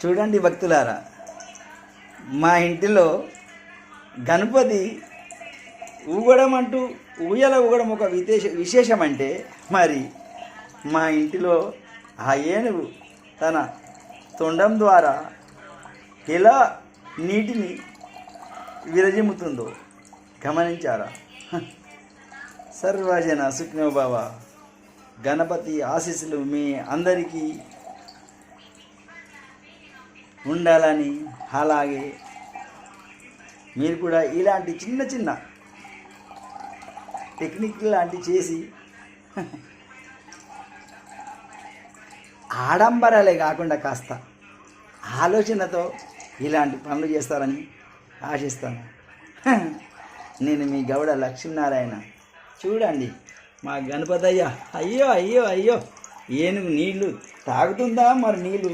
చూడండి భక్తులారా, మా ఇంటిలో గణపతి ఊగడం అంటూ ఊయల ఊగడం ఒక విశేషం అంటే, మరి మా ఇంటిలో ఆ ఏనుగు తన తొండం ద్వారా ఎలా నీటిని విరజిమ్ముతుందో గమనించారా? సర్వజన సుఖ్నో భవ. గణపతి ఆశీస్సులు మీ అందరికీ ఉండాలని, అలాగే మీరు కూడా ఇలాంటి చిన్న చిన్న టెక్నిక్ లాంటివి చేసి ఆడంబరాలే కాకుండా కాస్త ఆలోచనతో ఇలాంటి పనులు చేస్తారని ఆశిస్తాను. నేను మీ గౌడ లక్ష్మీనారాయణ. చూడండి మా గణపతయ్య, అయ్యో అయ్యో అయ్యో, ఏనుగు నీళ్లు తాగుతుందా మరి నీళ్ళు